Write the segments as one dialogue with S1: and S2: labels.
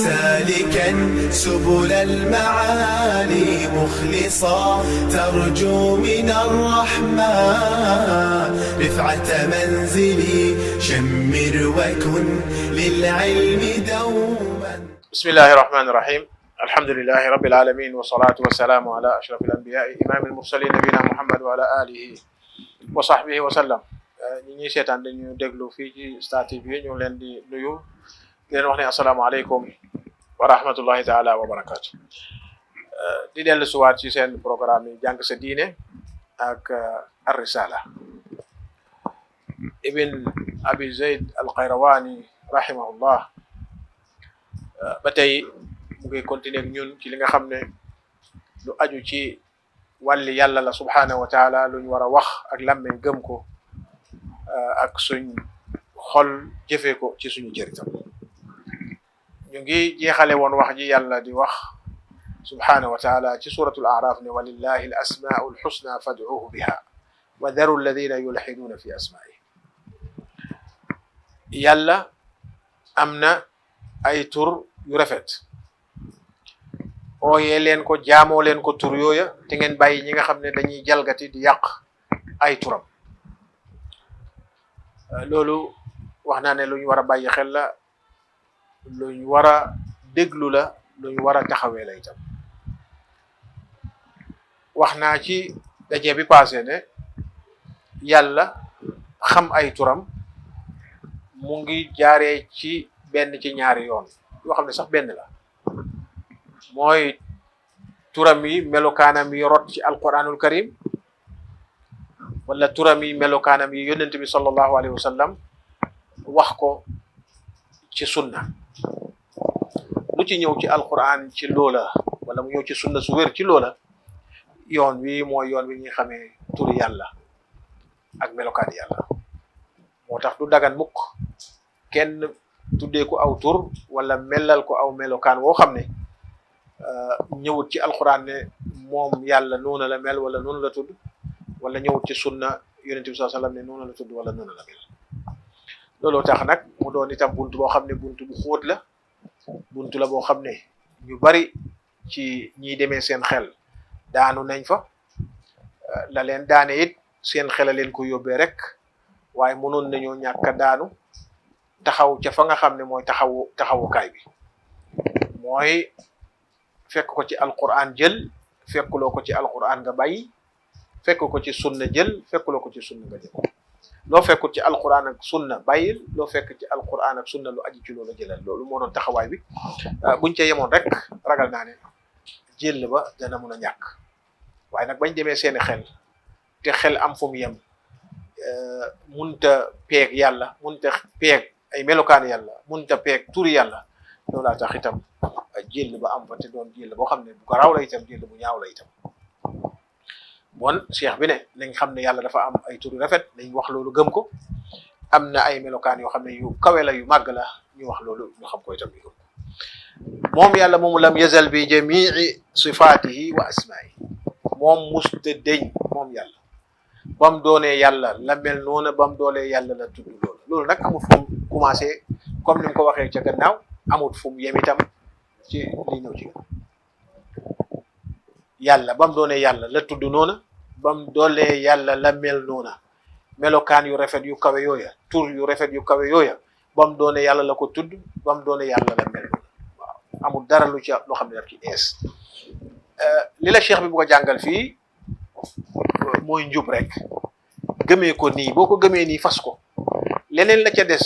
S1: سالكا سبل المعالي مخلصا ترجو من الرحمن رفعة منزلي شمر وكن للعلم دوما. بسم الله الرحمن الرحيم. الحمد لله رب العالمين والصلاة والسلام على أشرف الأنبياء إمام المرسلين نبينا محمد وعلى آله وصحبه وسلم. ñi seetaan dañu déglu fii ci Star TV ñu leen di nuyu di leen wax ne asalaamaaleykum wa rahmatullahi taala wa barakaatu. di dellu suwaat ci seen programme yi jàng sa diine ak ar-risala. Ibn Abi Zayd al-Qayrawani rahimahullah ba tey mu ngi continuer ak ñun ci li nga xam ne lu aju ci wàlli yàlla la subhanahu wa taala luñ war a wax ak làmmiñ gëm ko ak suñ xol jëfee ko ci suñu jëritam. ñu ngi jeexale woon wax ji yàlla di wax subhanahu wa taala ci suratul a'raf ne walillahi al asmaa'ul husna fad'uuhu biha wa daru alladhina yulhiduuna fi asmaa'ihi. yàlla am na ay tur yu rafet ooyee leen ko jaamoo leen ko tur yooya te ngeen bàyyi ñi nga xam ne dañuy jalgati di yàq ay turam. loolu wax naa ne lu ñu war a bàyyi xel la, lu ñu war a déglu la, lu ñu war a taxawee la itam. wax naa ci daje bi passé ne yàlla xam ay turam mu ngi jaaree ci benn ci ñaari yoon yoo xam ne sax benn la, mooy turam yi melokaanam yi rot ci alquranul karim, wala turam yi melokaanam yi yonent bi sallallahu alayhi wa sallam wax ko ci sunna. lu ci ñëw ci alquran ci loola wala mu ñëw ci sunna su wér ci loola, yoon wi mooy yoon wi ñuy xamee turi yàlla ak melokaan yàlla. moo tax du dagan mukk kenn tuddee ko aw tur wala melal ko aw melokaan woo xam ne ñëwut ci alquran ne moom yàlla noonu la mel wala noonu la tudd, wala ñëwut ci sunna yonent bi sallallahu alayhi wasallam ne noonu la tudd wala noonu la mel. looloo tax nag mu doon itam buntu boo xam ne buntu bu xóot la, buntu la boo xam ne ñu bari ci ñiy demee seen xel daanu nañ fa. la leen daane it seen xel a leen ko yóbbee rek, waaye mënoon nañoo ñàkk a daanu taxaw ca fa nga xam ne mooy taxawukaay bi, mooy fekk ko ci alquran jël, fekkuloo ko ci alquran nga bàyyi, fekk ko ci sunna jël, fekkuloo ko ci sunna nga jël. loo fekkut ci alquran ak sunna bàyyil, loo fekk ci alquran ak sunna lu aji ci loolu jëlal. loolu moo doon taxawaay bi. buñ ca yemoon rek ragal naa ne jël ba dana mun a ñàkk. waaye nag bañ demee seeni xel te xel am fu mu yem, munta peeg yàlla, munta peeg ay melokaan yàlla, munta peeg turi yàlla, loolaa tax itam jël ba am fa te doon jël boo xam ne bu garaaw la itam, jël bu ñaaw la itam. bon cheikh bi ne nañ xam ne yàlla dafa am ay turi rafet, nañ wax loolu gëm ko. am na ay melokaan yoo xam ne yu kawe la yu màgg la, ñu wax loolu ñu xam ko itam ñu gëm ko. moom yàlla moomu lam yazal bi jamii sifaatihi wa asmaa'ihi, moom musta deñ moom yàlla bam doonee yàlla la mel noona, bam doonee yàlla la tudd loolu. loolu nag amut fu mu commencé comme ni mu ko waxee ca gannaaw, amut fu mu yem itam ci li ñëw ci yàlla bam doonee yàlla la tudd noona, bam doolee yàlla la mel noona. melokaan yu rafet yu kawe yooya, tur yu rafet yu kawe yooya, bam doonee yàlla la ko tudd, bam doonee yàlla la mel noona. waaw amul dara lu ci loo xam ne daf ci ees. li la cheikh bi bu ko jàngal fii mooy njub rek, gëmee ko nii. boo ko gëmee nii fas ko, leneen la ca des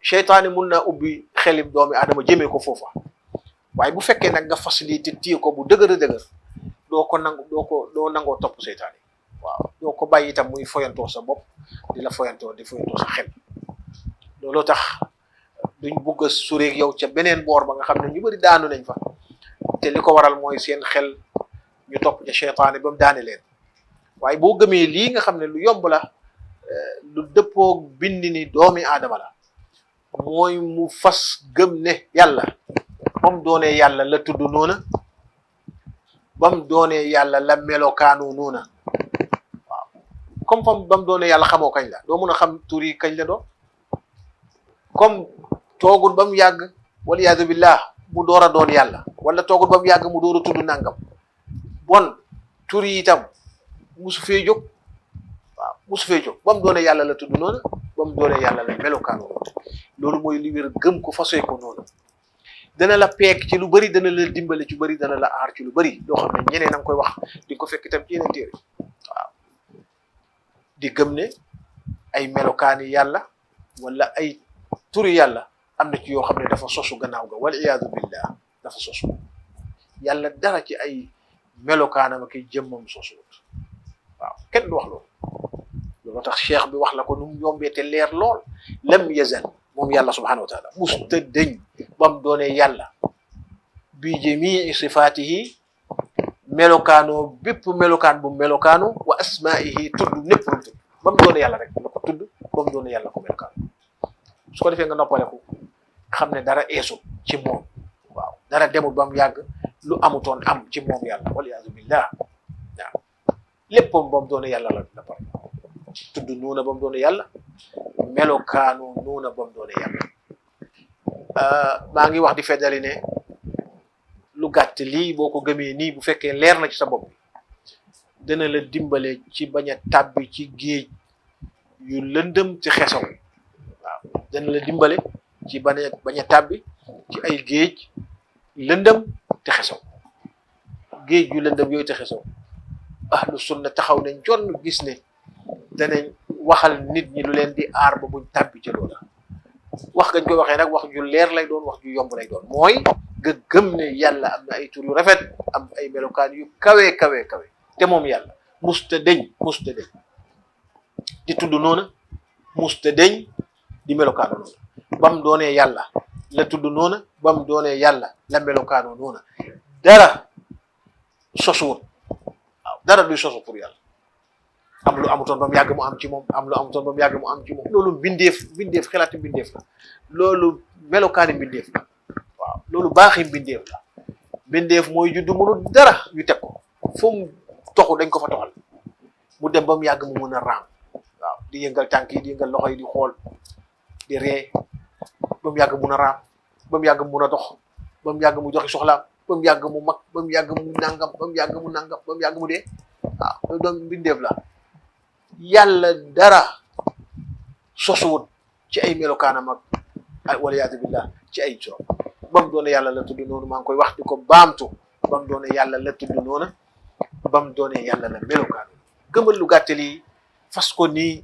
S1: seytaane mun naa ubbi xelim doomi aadama jëmee ko foofa. waaye bu fekkee nag nga fas lii te téye ko bu dëgër a dëgër, doo nangoo topp seytaane. waaw doo ko bàyyi itam muy foyantoo sa bopp di la foyantoo sa xel. looloo tax duñ bugg a sureeg yow ca beneen boor ba nga xam ne ñu bari daanu nañ fa, te li ko waral mooy seen xel ñu topp ca seytaane ba mu daane leen. waaye boo gëmee lii nga xam ne lu yomb la, lu dëppoo bindi ni doomi aadama la, mooy mu fas gëm ne yàlla bam doonee yàlla la tudd noona, bam doonee yàlla la melokaanu noona. waaw comme bam doonee yàlla xamoo kañ la, doo mun a xam tur yi kañ la doon. comme toogul ba mu yàgg waliyaadu billah mu door a doon yàlla wala toogul ba mu yàgg mu door a tudd nangam bon tur yi itam musu fee jóg waaw musu fee jóg ba mu doonee yàlla la tudd noonu ba mu doonee yàlla la melokaanu loolu mooy li wér gëm ko fasee ko noonu dana la peek ci lu bëri dana la dimbale ci bëri dana la aar ci lu bëri loo xam ne ñeneen a ngi koy wax di ko fekk itam ci yeneen téere waaw di gëm ne ay melokaani yàlla wala ay turi yàlla am na ci yoo xam ne dafa sosu gannaaw ga wal iyaadu billah dafa sosu yàlla dara ci ay melokaanam ak jëmmam sosuwut waaw kenn du wax loolu loolu tax cheikh bi wax la ko nu mu yombee te leer lool lam yazal moom yàlla subhanahu wa taala musta dëñ bam doonee yàlla bi jamii sifaatihi melokaanoo bépp melokaan bu melokaanu wa asmaihi tudd népp lu tudd ba mu doonee yàlla rek la ko tudd ba mu doonee yàlla ko melokaanu su ko defee nga noppaleku xam ne dara eesu ci moom waaw dara demul ba mu yàgg lu amutoon am ci moom yàlla waliyaazu billah waaw léppam ba mu doonee yàlla la pare tudd nuuna ba mu doonee yàlla melokaanu nuuna ba mu doonee yàlla maa ngi wax di feddali ne lu gàtt lii boo ko gëmee nii bu fekkee leer na ci sa bopp dana la dimbale ci bañ a tàbbi ci géej yu lëndëm ci xesaw waaw dana la dimbale ci bañ a tàbbi ci ay géej lëndëm te xesaw géej yu lëndëm yooyu te xesaw ahlu sunna taxaw nañ jonn gis ne danañ waxal nit ñi lu leen di aar ba buñ tàbbi ci loola wax gañ koy waxee nag wax ju leer lay doon wax ju yomb lay doon mooy nga gëm ne yàlla am na ay tur yu rafet am ay melokaan yu kawe te moom yàlla musta deñ di tudd noona musta deñ di melokaano noona bam doonee yàlla la tudd noona bam doonee yàlla la melokaano noona dara sosuwut waaw dara duy sosu pour yàlla am lu amutoon ba mu yàgg mu am ci moom am lu amutoon ba mu yàgg mu am ci moom loolu mbindeef xelaati mbindeef la loolu melokaani mbindeef la waaw loolu baaxi mbindeef la mbindeef mooy juddu mënul dara yu teg ko fu mu toxu dañ ko fa toxal mu dem ba mu yàgg mu mën a raam waaw di yëngal tànk yi di yëngal loxo yi di xool di ree ba mu yàgg mun a raam ba mu yàgg mun a dox ba mu yàgg mu joxi soxlaam ba mu yàgg mu mag ba mu yàgg mu nangam ba mu yàgg mu nangam ba mu yàgg mu dee waaw loolu doon mbindeef la yàlla dara sosuwut ci ay melokaanam ak ay waliyaatu billah ci ay turam ba mu doone yàlla la tudd noonu maa ngi koy wax di ko baamtu ba mu doone yàlla la tudd noonu ba mu doone yàlla la melokaan gëmal lu gàtte lii fas ko nii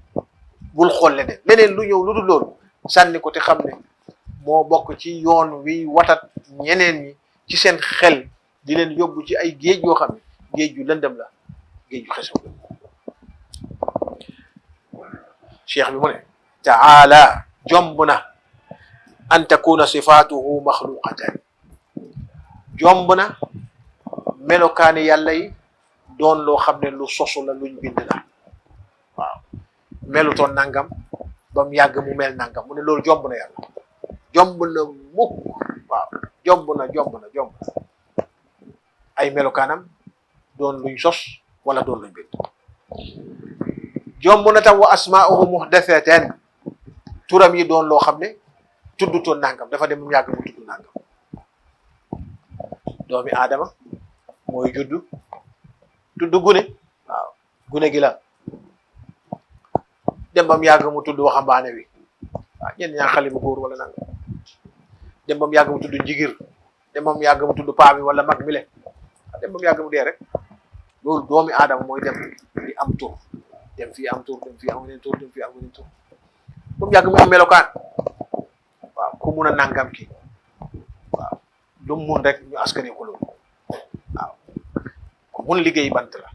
S1: bul xool leneen lu ñëw lu dul loolu sànni ko te xam ne moo bokk ci yoon wi watat ñeneen ñi ci seen xel di leen yóbbu ci ay géej yoo xam ne géej yu lëndëm la géej yu xesaw la cheikh bi mu ne taala jomb na an takuna sifaatuhu maxluqatan jomb na melokaani yàlla yi doon loo xam ne lu sosu la luñ bind la waaw melutoon nangam ba mu yàgg mu mel nangam mu ne loolu jomb na yàlla jomb na mukk waaw jomb na ay melokaanam doon luñ sos wala doon luñ bind jomb na tam wa asmaa'uhu muhdathatan turam yi doon loo xam ne tuddutoon nangam dafa dem mu yàgg mu tudd nangam doomi aadama mooy tudd gune waaw gune gi la dem bam yàgg mu tudd waxambaane wi waaw ñenn ñaa xale bu góor wala nangam dem bam yàgg mu tudd njigir dem bam yàgg mu tudd paa bi wala mag mi le dem bam yàgg mu dee rek loolu doomi aadama mooy dem di am tur dem fii am tur dem fii am weneen tur dem fii am weneen tur ba mu yàgg mu am melokaan waaw ku mun a nangam ki waaw lu mu mun rek ñu askane ko loolu waaw ku mun liggéey bant la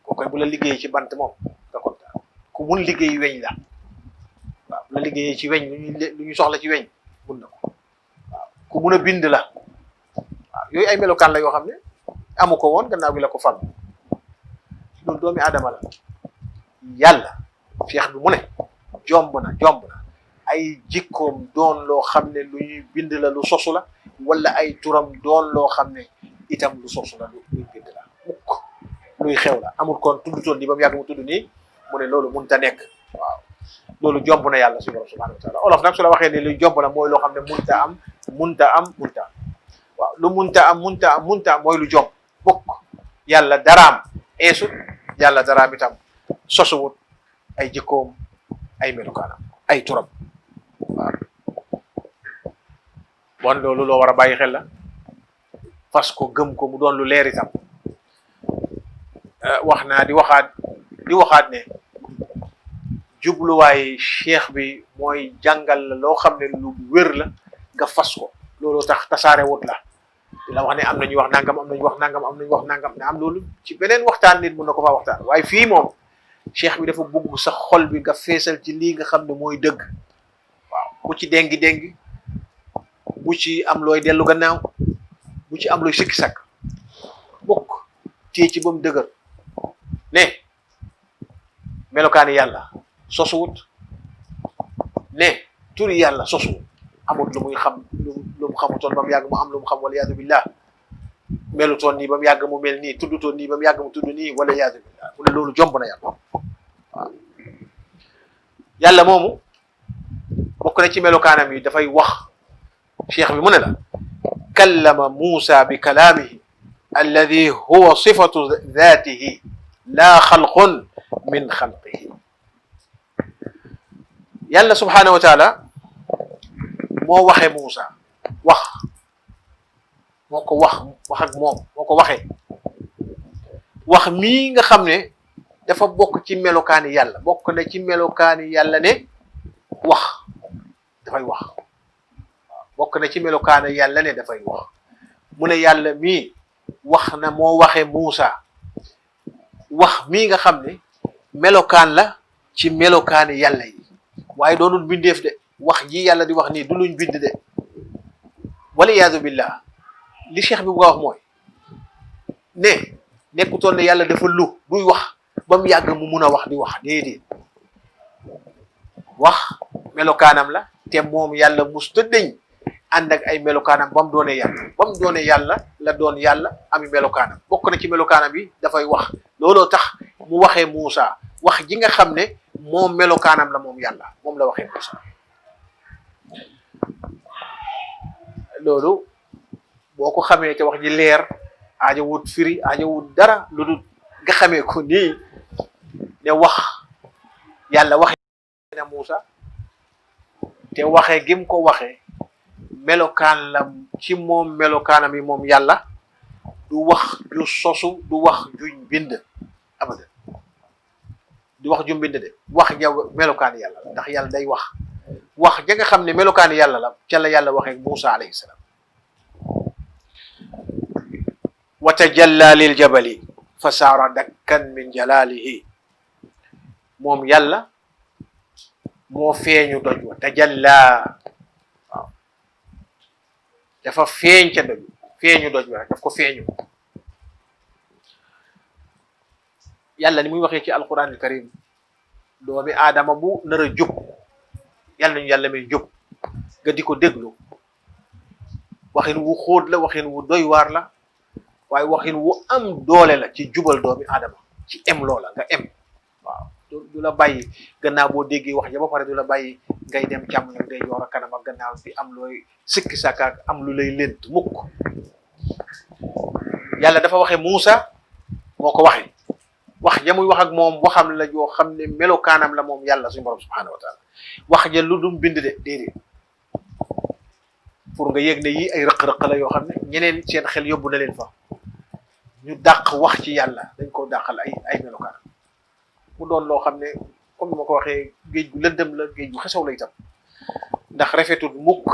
S1: ko koy bu la liggéey ci bant moom nga kontaan ku mun liggéey weñ la waaw bu la liggéeyee ci weñ lu ñu soxla ci weñ mun na ko waaw ku mun a bind la waaw yooyu ay melokaan la yoo xam ne amu ko woon gannaaw gi la ko fag loolu doomi aadama la yàlla feex bi mu ne jomb na ay jikkoom doon loo xam ne lu ñuy bind la lu sosu la wala ay turam doon loo xam ne itam lu sosu la lu ñuy bind la mukk luy xew la amul kon tuddutoon ni ba mu yàgg mu tudd nii mu ne loolu mënut a nekk waaw loolu jomb na yàlla suñu borom subhanahu wa taala. olof nag su la waxee ne lu jomb na mooy loo xam ne munta am waaw lu munta am mooy lu jomb bokk. yàlla daraam eesut, yàlla daraam itam sosuwut ay jikkoom, ay melukaanam, ay turam waaw. bon loolu loo war a bàyyi xel la, fas ko gëm ko mu doon lu leer itam. wax naa di waxaat ne jubluwaay cheikh bi mooy jàngal la loo xam ne lu wér la nga fas ko. looloo tax tasaare wut la di la wax ne am na ñuy wax nangam, am na ñu wax nangam, am na ñu wax nangam, ne am loolu ci beneen waxtaan nit mun na ko faa waxtaan. waaye fii moom cheikh bi dafa bugg sa xol bi nga feesal ci lii nga xam ne mooy dëgg waaw. bu ci déngi bu ci am looy dellu gannaaw, bu ci am looy sikki sakk, bokk téye ci ba mu dëgër ne melokaani yàlla sosuwut, ne turi yàlla sosuwut, amut lu muy xam lu mu xamutoon ba mu yàgg mu am lu mu xam, wala yaadu billah. melutoon nii ba mu yàgg mu mel nii, tuddutoon nii ba mu yàgg mu tudd nii, wala yaadu billah. mu ne loolu jomb na yàlla waaw. yàlla moomu bokk na ci melokaanam yi dafay wax. cheikh bi mu ne la kallama Muusa bi kalaamihi alladi huwa sifatu daatihi laa xalqun min xalqihi. yàlla subhaanahu wa taala moo waxee Muusa wax ak moom moo ko waxee wax mii nga xam ne dafa bokk ci melokaani yàlla, bokk na ci melokaani yàlla ne wax dafay wax. bokk na ci melokaana yàlla ne dafay wax. mu ne yàlla mii wax na moo waxee Muusa wax mii nga xam ne melokaan la ci melokaani yàlla yi, waaye doonul bindeef de. wax ji yàlla di wax nii du luñ bind de. wala iyaadu billah. li cheikh bi bu nga wax mooy ne nekkutoon ne yàlla dafa lu duy wax ba mu yàgg mu mun a wax di wax déedéet. wax melokaanam la te moom yàlla musta deñ ànd ak ay melokaanam ba mu doonee yàlla la doon yàlla ami melokaanam. bokk na ci melokaanam bi dafay wax. looloo tax mu waxee Muusa wax ji nga xam ne moom melokaanam la moom yàlla, moom la waxee Muusa. loolu boo ko xamee te wax ji leer, aaja wut firi, aaja wut dara lu dul nga xamee ko nii ne wax yàlla waxee na Muusa te waxee gim ko waxee melokaan la ci moom, melokaanam yi moom yàlla. du wax ju sosu, du wax juñ bind abadan, du wax juñ bind de. wax ja melokaan yàlla la, ndax yàlla day wax ja nga xam ne melokaan yàlla la ca la yàlla waxee Muusa alayhi salaam. wa tajalla lil jabali fa saara dakkan min jalalihi. moom yàlla moo feeñu doj wa. tajalla waaw, dafa feeñ ca doj, feeñu doj wa rek daf ko feeñu. yàlla ni muy waxee ci alquran al karim, doomi aadama bu nar a jub, yàlla nañu yàlla may jub nga di ko déglu. waxin wu xóot la, waxin wu doy waar la, waaye waxin wu am doole la ci jubal doomi aadama, ci em loola nga em. waaw du la bàyyi gannaaw boo déggee wax ja ba pare, du la bàyyi ngay dem càmm ak day joor a kanam ak gannaaw di am looy sikki sàkkaak am lu lay lent mukk. yàlla dafa waxee Muusa moo ko waxee wax ja muy wax ak moom waxam la joo xam ne melokaanam la moom yàlla suñu borom subhanahu wa taala. wax ja lu dum bind de déedéet, pour nga yëg ne yii ay rëq-rëq la yoo xam ne ñeneen seen xel yóbbu na leen fa. ñu dàq wax ci yàlla dañ ko dàqal ay melokaanam. mu doon loo xam ne comme ni ma ko waxee géej gu lëndëm la, géej gu xesaw la itam. ndax rafetul mukk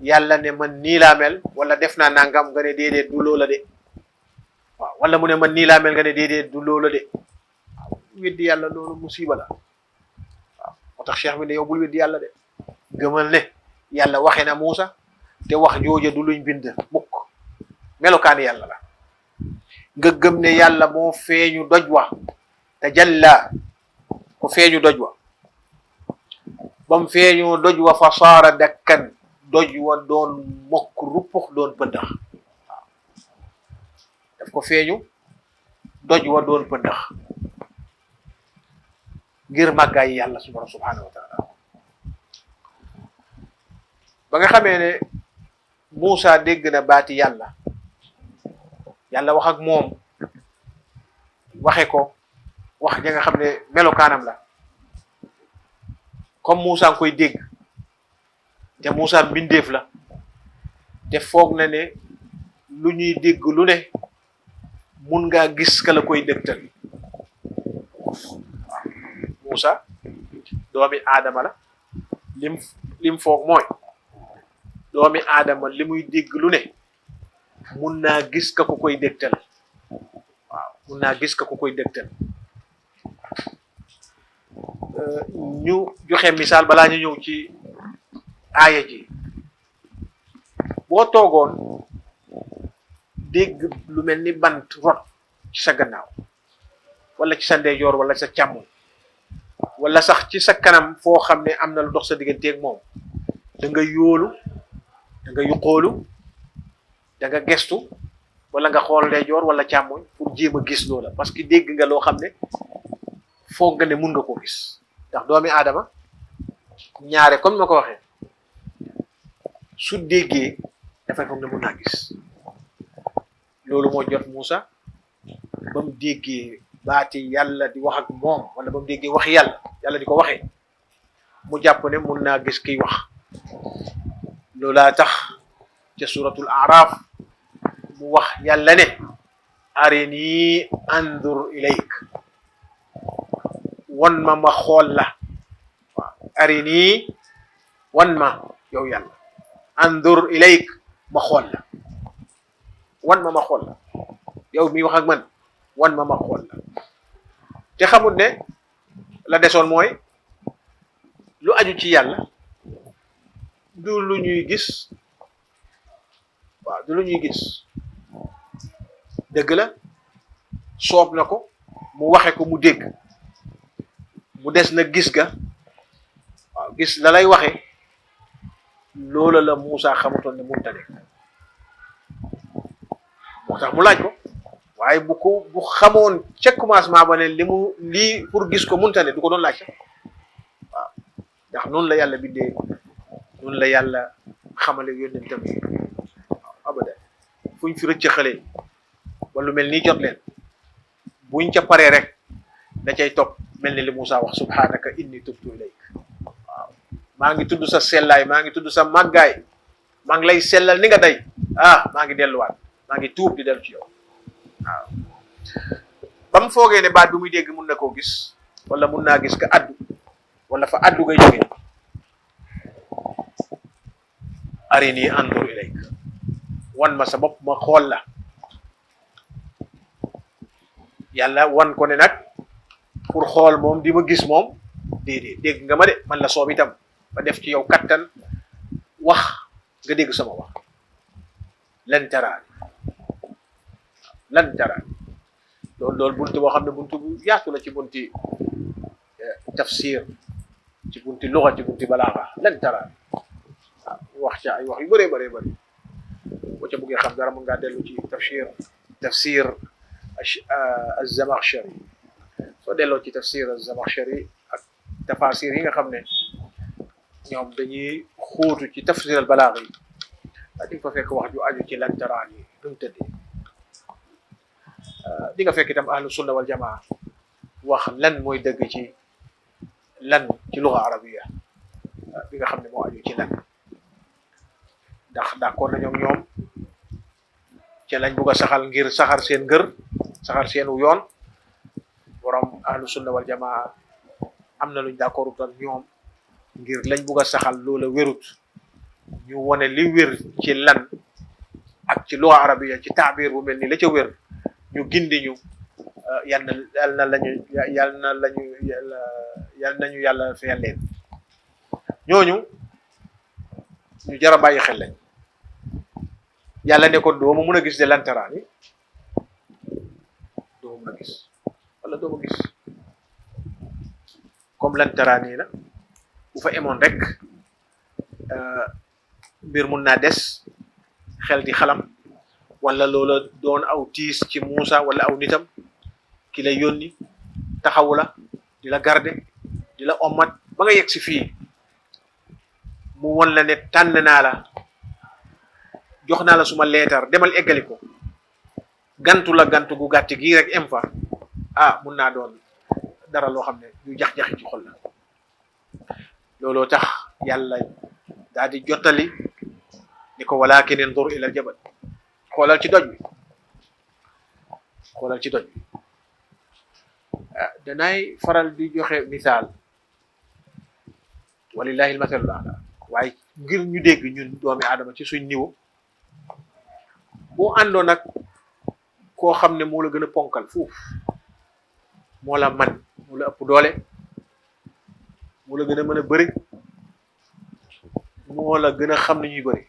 S1: yàlla ne man nii laa mel wala def naa nangam nga ne déedéet du loola de. waaw wala mu ne man nii laa mel nga ne déedéet du loola de. waaw weddi yàlla loolu musiba la. waaw moo tax cheikh bi ne yow bul weddi yàlla de. gëmal ne yàlla waxee na Muusa te wax jooja du luñ bind mukk, melokaani yàlla la. nga gëm ne yàlla moo feeñu doj wa, tajalla ko feeñu doj wa. bam feeñu doj wa fa saara dakkan, doj wa doon mokk ruppux doon pëndax. waaw daf ko feeñu doj wa doon pëndax. ngir màggaay yàlla subhanahu wa taala. ba nga xamee ne Muusa dégg na baati yàlla wax ak moom waxe ko wax ja nga xam ne melokaanam la, comme Muusa nga koy dégg te Muusa mbindeef la te foog na ne lu ñuy dégg lu ne mun ngaa gis ka la koy dëgtal. Muusa doomi aadama la, lim foog mooy doomi aadama li muy dégg lu ne mun naa gis ka ko koy dëgtal. waaw mun naa gis ka ko koy dëgtal. ñu joxe misaal balaa ñu ñëw ci aaya ji. boo toogoon dégg lu mel ni bant rot ci sa gannaaw wala ci sa ndeyjoor wala sa càmmoñ wala sax ci sa kanam foo xam ne am na lu dox sa digganteeg moom, da nga yóolu, da nga yuqoolu, da nga gestu wala nga xool ndeyjoor wala càmmoñ pour jéem a gis loola, parce que dégg nga loo xam ne foog nga ne mun nga koo gis. ndax doomi aadama ñaare comme ma ko waxee su déggee dafay foog ne mun naa gis. loolu moo jot Muusa ba mu déggee baati yàlla di wax ak moom, wala ba mu déggee wax yàlla di ko waxee, mu jàpp ne mun naa gis kiy wax. loolaa tax ca suratul Araf mu wax yàlla ne arini andur ilayk, wan ma xool la. waaw arini, wan ma yow yàlla, andur ilayk, ma xool la. wan ma xool la yow mi wax ak man, wan ma xool la. te xamul ne la desoon mooy lu aju ci yàlla du lu ñuy gis. waaw du lu ñuy gis. dëgg la soob na ko mu waxe ko mu dégg, mu des na gis ga. waaw gis la lay waxe loola la Muusa xamutoon ne mënta nekk, moo tax mu laaj ko. waaye bu xamoon ca commencement ba ne lii pour gis ko mënta ne du ko doon laaj sax. waaw ndax noonu la yàlla bindee, noonu la yàlla xamale yónnentam yi. waaw abada fuñ fi rëcc xale wala lu mel nii jot leen, buñ ca paree rek da cay topp mel ni li Muusa wax subhanaka inni tubtu ilayk. waaw maa ngi tudd sa sellaay, maa ngi tudd sa màggaay, maa ngi lay sellal ni nga day. maa ngi delluwaat, maa ngi tuub di dellu ci yow. waaw ba mu foogee ne baat bi muy dégg mun na koo gis wala mun naa gis ka addu wala fa addu ngay jógee, arini andur ilayk, wan ma sa bopp ma xool la. yàlla wan ko ne nag pour xool moom di ma gis moom déedéet, dégg nga ma de, man la soob itam ma def ci yow kattan wax nga dégg sama wax. lan taraani, lan taraani. loolu buntu boo xam ne buntu bu yaatu la ci bunti tafsir, ci bunti luga, ci bunti balaaxa. lan taraani wax ca ay wax yu bëree bëree bëri. boo ca bëggee xam dara mën ngaa dellu ci tafsir az-Zamakhshari. soo delloo ci tafsir az-Zamakhshari ak tafasir yi nga xam ne ñoom dañuy xóotu ci tafsir al balaaxa yi, di nga fa fekk wax ju aju ci lan taraani nu mu tëddee. di nga fekk itam ahlu sunna wal jamaa wax lan mooy dëgg ci lan ci luga arabiya bi nga xam ne moo aju ci lan. ndax d'accord na ñoom ci lañ bugg a saxal ngir saxar seen ngër, saxar seenu yoon. borom ahlu sunna wal jamaa am na luñ d'accordut ak ñoom ngir lañ bugg a saxal loola wérut. ñu wone li wér ci lan ak ci luga arabiya ci taabir bu mel ni la ca wér, ñu gindi ñu. yal nañu yàlla fayal leen. ñooñu ñu jar a bàyyi xel lañ. yàlla ne ko doo ma mun a gis de lan taraani, doo ma mun a gis wala doo ma gis. comme lan taraani la bu fa emoon rek mbir mun naa des, xel di xalam, wala loola doon aw tiis ci Muusa wala aw nitam ki la yónni taxawu la di la garde di la ommat ba nga yegg si fii mu won la ne tànn naa la jox naa la suma leetar demal eggali ko gantu la gantu gu gàtt gii rek em fa mun naa doon dara loo xam ne ñu jax-jaxi ci xol la looloo tax yàlla daal di jottali ni ko walakin indur ila jabal xoolal ci doj bi xoolal ci doj bi danaay faral di joxe misaal walillahi almasalul ala waaye ngir ñu dégg ñun doomi aadama ci suñ niveau boo àndoon nag koo xam ne moo la gën a ponkal fuuf moo la man moo la ëpp doole moo la gën a mën a bëri moo la gën a xam ne ñuy bëri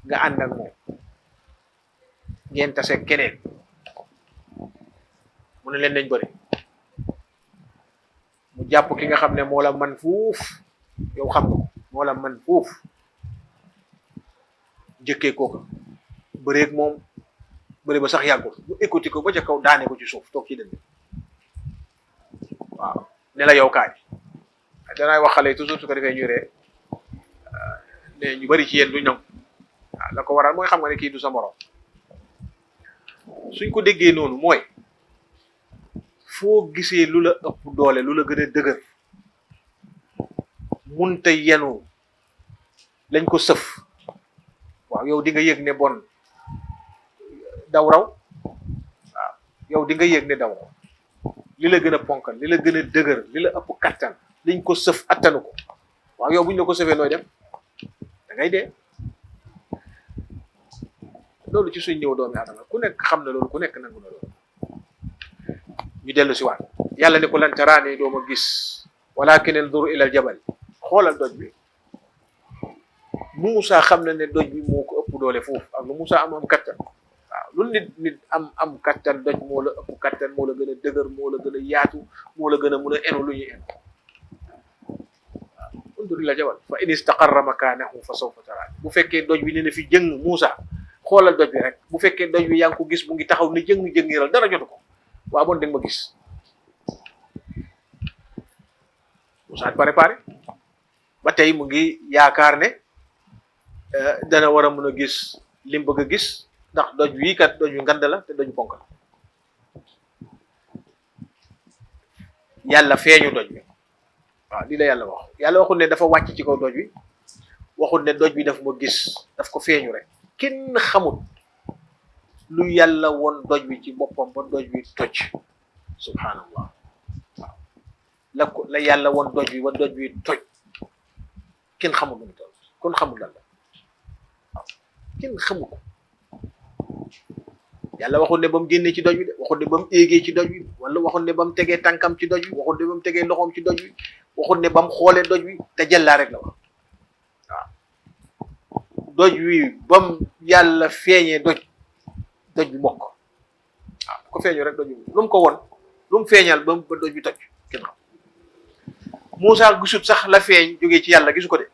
S1: nga ànd ak moom ngeen tase keneen mu ne leen nañ bëri mu jàpp ki nga xam ne moo la man fuuf yow xam nga ko moo la man fuuf jëkkee kooka bëreeg moom bëri ba sax yàggul mu écouté ko ba ca kaw daane ko ci suuf toog ci dënn waaw ne la yow kaay danaay wax xale yi toujours su ko defee ñu ree ne ñu bëri ci yéen duñ nangu waaw la ko waral mooy xam nga ne kii du sa morom suñ ko déggee noonu mooy foo gisee lu la ëpp doole lu la gën a dëgër munta yenu lañ ko sëf waaw yow di nga yëg ne bon daw raw waaw yow di nga yëg ne daw raw li la gën a ponkal li la gën a dëgër li la ëpp kattan liñ ko sëf attanu ko waaw yow buñ la ko sëfee nooy dem da ngay dee loolu ci suñ ñëw doomi adama ku nekk xam na loolu ku nekk nangu na loolu ñu dellu si waat yàlla ne ko lan taraani doo ma gis walakin indur ila al jabal xoolal doj bi Moussa xam na ne doj bi moo ko ëpp doole foofu ak lu Moussa am kattan waaw lu nit am kattan doj moo la ëpp kattan moo la gën a dëgër moo la gën a yaatu moo la gën a mun a enu lu ñuy enu waaw undur ila jabal fa in istaqarra makanahu fa sawfa taraani bu fekkee doj bi ne na fi jëng Moussa xoolal doj bi rek bu fekkee doj bi yaa ngi ko gis mu ngi taxaw ni jëng-jëngiral dara jotu ko waaw bon danga ma gis Moussa préparé ba tey mu ngi yaakaar ne dana war a mën a gis lim bëgg a gis ndax doj wii kat doj wi ngand la te doj ponk la yàlla feeñu doj bi waaw lii la yàlla wax yàlla waxul ne dafa wàcc ci kaw doj wi waxul ne doj bi daf ma gis daf ko feeñu rek kenn xamul lu yàlla woon doj bi ci boppam ba doj bi toj subhanallah waaw la yàlla woon doj bi ba doj bi toj kenn xamul lu mu toll kon xamul lan la waaw kenn xamul ko yàlla waxul ne ba mu génnee ci doj bi de waxul ne ba mu éegee ci doj bi wala waxul ne ba mu tegee tànkam ci doj bi waxul ne ba mu tegee loxoom ci doj bi waxul ne ba mu xoolee doj bi te jëllaa rek la wax waaw doj wi ba mu yàlla feeñee doj bi mokk waaw ko feeñu rek doj bi lu mu ko won lu mu feeñal ba doj bi toj kenn xam Moussa gisut sax la feeñ jógee ci yàlla gisu ko de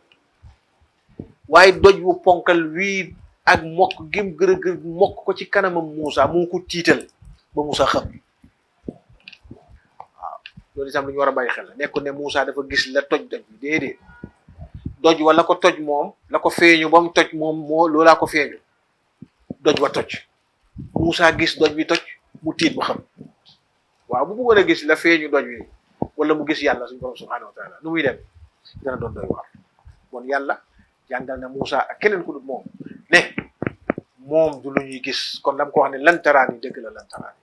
S1: waaye doj wu ponkal wii ak mokk gim gërë mokk ko ci kanamam Moussa mu ko tiital ba Moussa xam waaw loolu itam lu ñu war a bàyyi xel la nekkul ne Moussa dafa gis la toj doj bi déedéet doj wala ko toj moom la ko feeñu ba mu toj moom moo loolaa ko feeñu doj wa toj Moussa gis doj bi toj mu tiit ba xam waaw bu bëggoon a gis la feeñu doj bi wala mu gis yàlla suñu borom subhanahu wa taala nu muy dem dana doon doy waar bon yàlla jàngal na Moussa ak keneen ku dul moom ne moom du lu ñuy gis kon lam ko wax ne lan taraani dëgg la lan taraani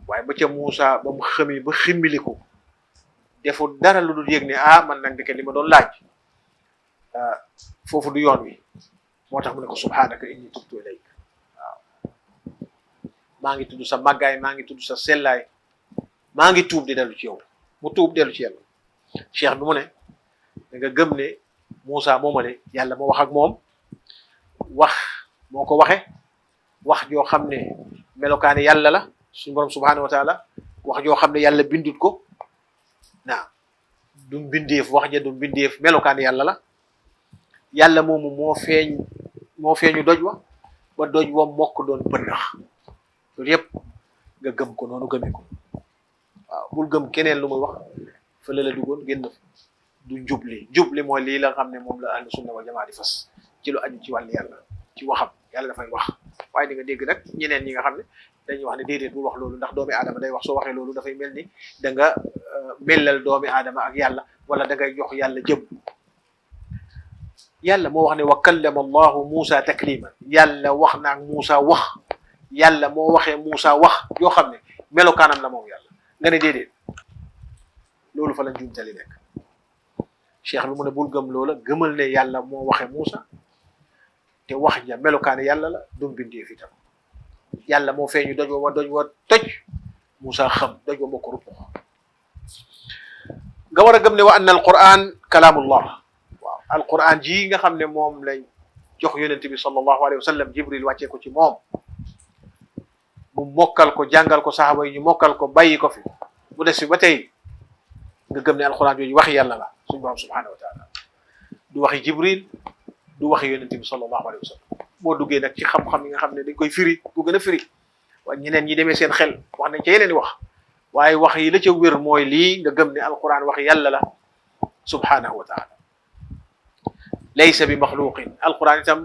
S1: waaye ba ca Moussa ba mu xëmi ba ximmiliku deful dara lu dul yëg ne man nag ndeke li ma doon laaj foofu du yoon wi moo tax mu ne ko subhanaka inni tubtu ilayk waaw maa ngi tudd sa màggaay maa ngi tudd sa sellaay maa ngi tuub di dellu ci yow mu tuub dellu ci yàlla cheikh bi mu ne da nga gëm ne Moussa moomale yàlla moo wax ak moom wax moo ko waxe wax joo xam ne melokaani yàlla la suñu borom subhanahu wa taala wax joo xam ne yàlla bindut ko naam du mbindeef wax ja du mbindeef melokaani yàlla la yàlla moomu moo feeñu doj wa ba doj wa mokk doon bënnax loolu yëpp nga gëm ko noonu gëmee ko waaw bul gëm keneen lu muy wax fële la duggoon génn du njubli mooy lii la xam ne moom la ahlu sunna wal jamaa di fas ci lu aju ci wàllu yàlla ci waxam yàlla dafay wax waaye di nga dégg nag ñeneen ñi nga xam ne dañuy wax ne déedéet bul wax loolu ndax doomi aadama day wax soo waxee loolu dafay mel ni da nga mellal doomi aadama ak yàlla wala da ngay jox yàlla jëm yàlla moo wax ne wa kallama allahu Muusa takliman yàlla wax na ak Muusa wax yàlla moo waxee Muusa wax yoo xam ne melokaanam la moom yàlla nga ne déedéet loolu fa la njuumte li nekk cheikh bi mu ne bul gëm loola gëmal ne yàlla moo waxee Muusa te wax ja melokaani yàlla la du mbindeef itam yàlla moo feeñu doj wa toj Muusa xam doj wa moo ko rupp nga war a gëm ne wa anna alquran kalaamullah waaw alquran ji nga xam ne moom lañ jox yonente bi sallallahu alayhi wa sallam jibril wàccee ko ci moom mu mokkal ko jàngal ko saxaaba yi ñu mokkal ko bàyyi ko fi mu des fi ba tey nga gëm ne alquran jooju waxi yàlla la suñu borom subhanahu wa taala du waxi jibril du waxi yonente bi sallallahu alayhi wa sallam boo duggee nag ci xam-xam yi nga xam ne dañ koy firi ku gën a firi waaye ñeneen ñi demee seen xel wax nañ ca yeneen i wax waaye wax yi la ca wér mooy lii nga gëm ne alquran waxi yàlla la subhanahu wa taala laysa bi maxluqin alquran itam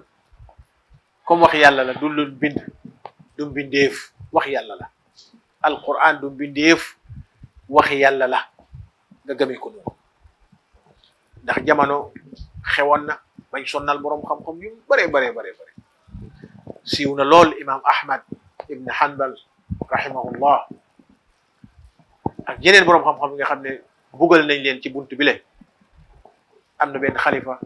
S1: comme wax yàlla la du lu bind du mbindeef wax yàlla la alquran du mbindeef wax yàlla la nga gëmee ko noonu ndax jamono xewoon na bañ sonnal boroom xam-xam yu bare siiw na lool imam ahmad ibn hanbal rahimahullah ak yeneen boroom xam-xam yi nga xam ne buggal nañ leen ci buntu bile am na benn xalifa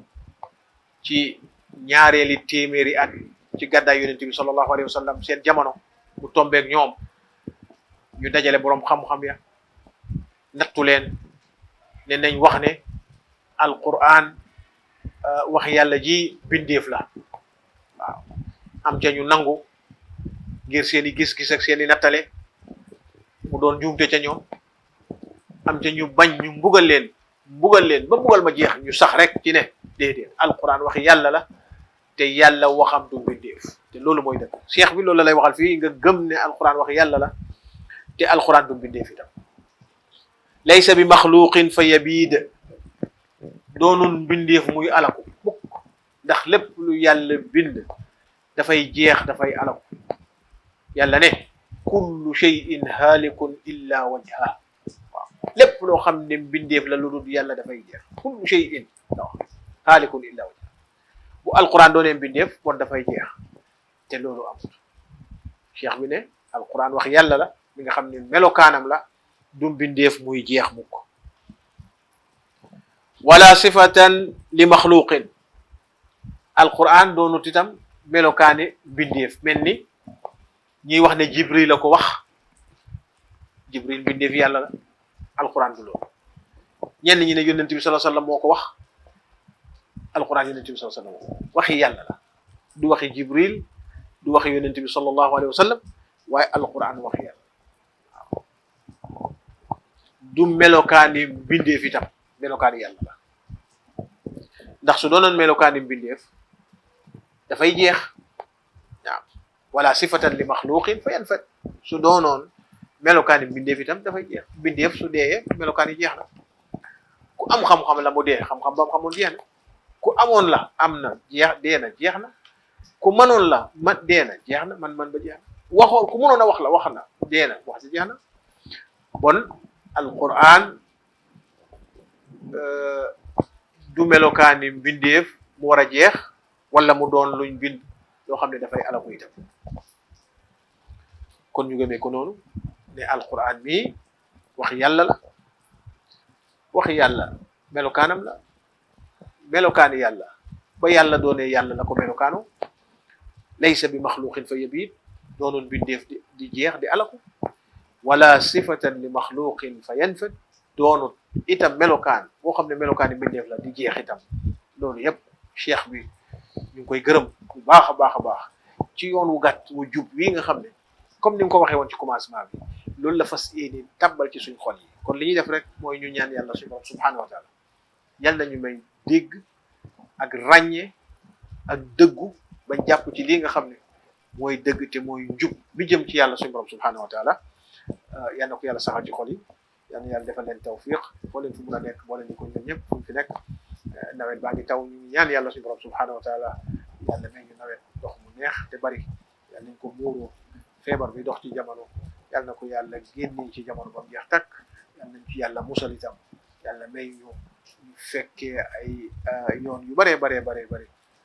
S1: ci ñaareeli téeméeri at ci gàddaay yonente bi sallallahu alayhi wa sallam seen jamono mu tombeeg ñoom ñu dajale boroom xam-xam ya nattu leen ne nañ wax ne alquran wax yàlla ji bindeef la waaw am ca ñu nangu ngir seen i gis-gis ak seen i nattale mu doon njuumte ca ñoom am ca ñu bañ ñu mbugal leen ba mbugal ma jeex ñu sax rek ci ne déedéet alquran wax yàlla la te yàlla waxam du bindeef te loolu mooy dëgg cheikh bi loolu la lay waxal fii nga gëm ne alquran wax yàlla la te alquran du bindeef itam laysa bi maxluqin fa yabiid doonun bindeef muy alaku mukk ndax lépp lu yàlla bind dafay jeex dafay alaku yàlla ne kullu shay'in haalikun illa wajha waaw lépp loo xam ne bindeef la lu dul yàlla dafay jeex kullu shay'in haalikun illa wajha bu alquran doonee bindeef bon dafay jeex te loolu amul cheikh bi ne alquran wax yàlla la mi nga xam ne melokaanam la du bindeef muy jeex mukk wala sifatan li maxluqin alquran doonut itam melokaani bindeef mel ni ñiy wax ne jibril la ko wax jibril bindeef yàlla la alquran du loolu ñenn ñi ne yonent bi sallallahu alayhi wasallam moo ko wax alquran yonent bi sallallahu alayhi wasallam waxi yàlla la du waxi jibril du waxi yonent bi sallallahu alayhi wasallam waaye alquran waxi yàlla waaw du melokaani bindeef itam melokaani yàlla la ndax su doonoon melokaani bindeef dafay jeex waaw wala sifatan li maxluqin fa yanfad su doonoon melokaani bindeef itam dafay jeex bindeef su deeyee melokaan yi jeex na ku am xam-xam la mu dee xam-xam ba mu xamoon jeex na ku amoon la am na jeex dee na jeex na ku mënoon la dee na jeex na man ba jeex na waxoon ku mënoon a wax la wax na dee na wax si jeex na bon alquran du melokaani mbindeef mu war a jeex wala mu doon luñ bind loo xam ne dafay alaku itam kon ñu gëmee ko noonu ne alquran mii wax yàlla la waxi yàlla melokaanam la melokaani yàlla ba yàlla doonee yàlla la ko melokaano laysa bi maxluqin fa yabiid doonoon bindeef di jeex di alaku wala sifatan li maxluqin fa yanfad doonut itam melokaan boo xam ne melokaani bindeef la di jeex itam loolu yëpp cheikh bi ñu ngi koy gërëm bu baax a baax ci yoon wu gàtt wu jub wii nga xam ne comme ni nga ko waxee woon ci commencement bi loolu la fas yéene tabbal ci suñ xol yi kon li ñuy def rek mooy ñu ñaan yàlla suñu borom subhanahu wa taala yàlla nañu may dégg ak ràññee ak dëggu ba jàpp ci lii nga xam ne mooy dëgg te mooy njub bi jëm ci yàlla suñu borom subhanahu wa taala yal na ko yàlla saxal ci xol yi yal na yàlla defal leen tawfiq foo leen fu mun a nekk boo leen di ko ñun ñëpp fu ñu fi nekk nawet baa ngi taw ñu ngi ñaan yàlla suñu borom subhanahu wa taala yàlla may ñu nawet dox mu neex te bari yàlla nañ ko muuroo feebar bi dox ci jamono yàlla na ko yàlla génne ci jamono ba mu jeex takk yàlla nañ ci yàlla musal itam yàlla may ñu fekkee ay yoon yu bëree bëri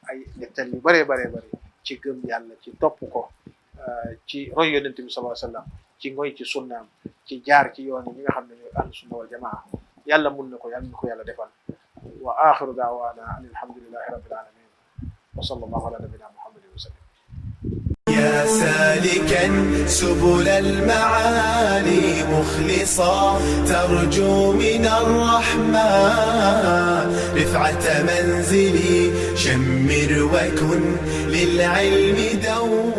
S1: ay nettal yu bëree bëri ci gëm yàlla ci topp ko ci roy yonent bi sallallahu alayhi wasallam ci ngoy ci sunnaam ci jaar ci yoon yi ñi nga xam ne ñooy ahlu sunna wal jamaa yàlla mun na ko yàlla na ko yàlla defal wa axiru daawaana an alhamdulillahi rabbil alamin wa sallallahu ala nabina muhammadin wa sallam
S2: يا سالكا سبل المعالي مخلصا ترجو من الرحمن رفعة منزلي شمر وكن للعلم دوما